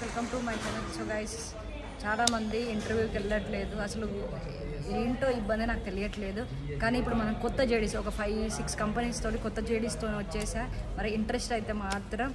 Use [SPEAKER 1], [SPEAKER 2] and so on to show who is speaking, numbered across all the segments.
[SPEAKER 1] Welcome to my channel. So guys, చాలామంది ఇంటర్వ్యూకి వెళ్ళట్లేదు, అసలు ఏంటో ఇబ్బంది నాకు తెలియట్లేదు. కానీ ఇప్పుడు మనం కొత్త జేడీస్ ఒక 5-6 కంపెనీస్ తోటి కొత్త జేడీస్తో వచ్చేసా. మరి ఇంట్రెస్ట్ అయితే మాత్రం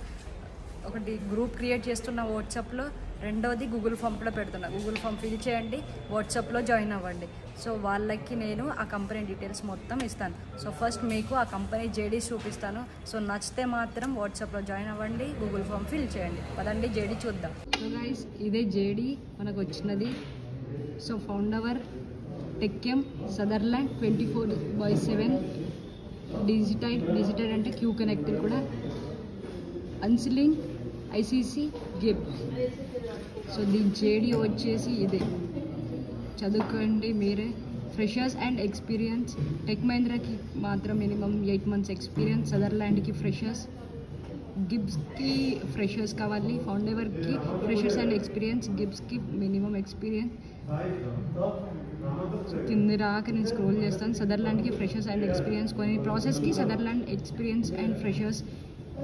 [SPEAKER 1] ఒకటి గ్రూప్ క్రియేట్ చేస్తున్న వాట్సాప్లో, రెండవది గూగుల్ ఫామ్ కూడా పెడుతున్నా. గూగుల్ ఫామ్ ఫిల్ చేయండి, వాట్సాప్లో జాయిన్ అవ్వండి. సో వాళ్ళకి నేను ఆ కంపెనీ డీటెయిల్స్ మొత్తం ఇస్తాను. సో ఫస్ట్ మీకు ఆ కంపెనీ జేడీస్ చూపిస్తాను. సో నచ్చితే మాత్రం వాట్సాప్లో జాయిన్ అవ్వండి, గూగుల్ ఫామ్ ఫిల్ చేయండి. పదండి జేడీ చూద్దాం. సో గైస్, ఇదే జేడీ మనకు వచ్చినది. So founder TechM Sutherland 24/7 digital అంటే క్యూ కనెక్టర్ కూడా, అన్సిలింగ్ ఐసీసీ గిబ్. సో దీని జేడీ వచ్చేసి ఇదే, చదువుకోండి మీరే. ఫ్రెషర్స్ అండ్ ఎక్స్పీరియన్స్, టెక్ మహీంద్రాకి మాత్రం మినిమం 8 months ఎక్స్పీరియన్స్, సదర్లాండ్కి ఫ్రెషర్స్, గిబ్స్కి ఫ్రెషర్స్ కావాలి, ఫౌండర్కి ఫ్రెషర్స్ అండ్ ఎక్స్పీరియన్స్, గిబ్స్కి మినిమం ఎక్స్పీరియన్స్. సో కింద రాక నేను స్క్రోల్ చేస్తాను. సదర్లాండ్కి ఫ్రెషర్స్ అండ్ ఎక్స్పీరియన్స్, కొన్ని ప్రాసెస్కి Sutherland experience and freshers.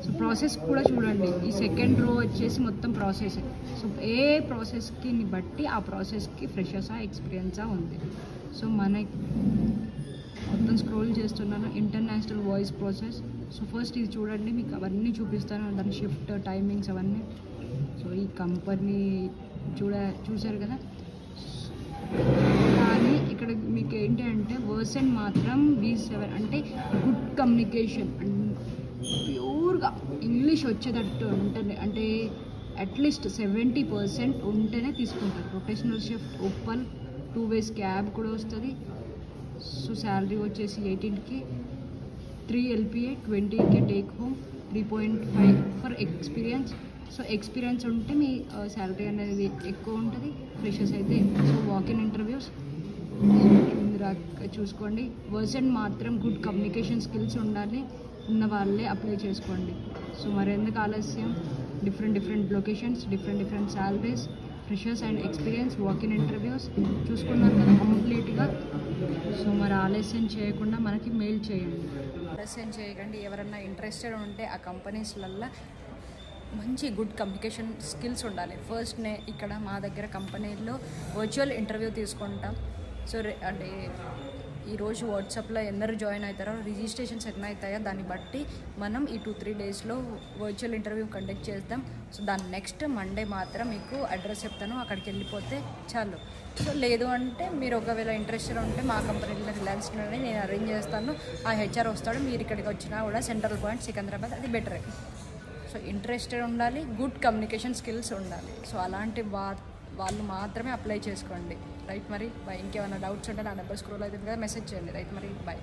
[SPEAKER 1] So process కూడా చూడండి, ఈ సెకండ్ రో వచ్చేసి మొత్తం ప్రాసెస్. సో ఏ ప్రాసెస్కి బట్టి ఆ ప్రాసెస్కి ఫ్రెషర్సా ఎక్స్పీరియన్సా ఉంది. సో మనకి మొత్తం స్క్రోల్ చేస్తున్నాను. International voice process. So first ఇది చూడండి, మీకు అవన్నీ చూపిస్తాను, దాని షిఫ్ట్ టైమింగ్స్ అవన్నీ. సో ఈ కంపెనీ చూసారు కదా. కానీ ఇక్కడ మీకు ఏంటి అంటే వర్షన్ మాత్రం V7 అంటే గుడ్ కమ్యూనికేషన్, ప్యూర్గా ఇంగ్లీష్ వచ్చేటట్టు ఉంటేనే, అంటే అట్లీస్ట్ 70% ఉంటేనే తీసుకుంటారు. Professional shift, Opal 2 ways cab కూడా వస్తుంది. సో శాలరీ వచ్చేసి 18K, 3 LPA, 20K take home, 3.5 for experience. So experience ఉంటే మీ శాలరీ అనేది ఎక్కువ ఉంటుంది, ఫ్రెషర్స్ అయితే. సో వాకిన్ ఇంటర్వ్యూస్ చూసుకోండి. వర్షన్ మాత్రం గుడ్ కమ్యూనికేషన్ స్కిల్స్ ఉండాలి, ఉన్న వాళ్ళే అప్లై చేసుకోండి. సో మరెందుకు ఆలస్యం, different locations, different salaries, freshers and experience, walk-in interviews చూసుకున్నారు కదా కంప్లీట్గా. సో మరి ఆలస్యం చేయకుండా మనకి మెయిల్ చేయండి. ఆలస్యం చేయకండి. ఎవరన్నా ఇంట్రెస్టెడ్ ఉంటే ఆ కంపెనీస్లల్లో మంచి గుడ్ కమ్యూనికేషన్ స్కిల్స్ ఉండాలి. ఫస్ట్ ఇక్కడ మా దగ్గర కంపెనీలో వర్చువల్ ఇంటర్వ్యూ తీసుకుంటాం. సో అంటే ఈరోజు వాట్సాప్లో ఎందరు జాయిన్ అవుతారో, రిజిస్ట్రేషన్స్ ఎన్ని అవుతాయో దాన్ని బట్టి మనం ఈ 2-3 డేస్లో వర్చువల్ ఇంటర్వ్యూ కండక్ట్ చేద్దాం. సో దాని నెక్స్ట్ మండే మాత్రం మీకు అడ్రస్ చెప్తాను, అక్కడికి వెళ్ళిపోతే చాలు. సో లేదు అంటే మీరు ఒకవేళ ఇంట్రెస్టెడ్ ఉంటే మా కంపెనీలో రిలయన్స్లోనే నేను అరేంజ్ చేస్తాను. ఆ హెచ్ఆర్ వస్తాడు, మీరు ఇక్కడికి వచ్చినా కూడా సెంట్రల్ పాయింట్ సికింద్రాబాద్, అది బెటరే. సో ఇంట్రెస్టెడ్ ఉండాలి, గుడ్ కమ్యూనికేషన్ స్కిల్స్ ఉండాలి. సో అలాంటి వాళ్ళు మాత్రమే అప్లై చేసుకోండి. రైట్ మరి బై. ఇంకేమైనా డౌట్స్ ఉంటే నా నెంబర్ స్క్రోల్ అవుతుంది కదా, మెసేజ్ చేయండి. రైట్ మరి బై.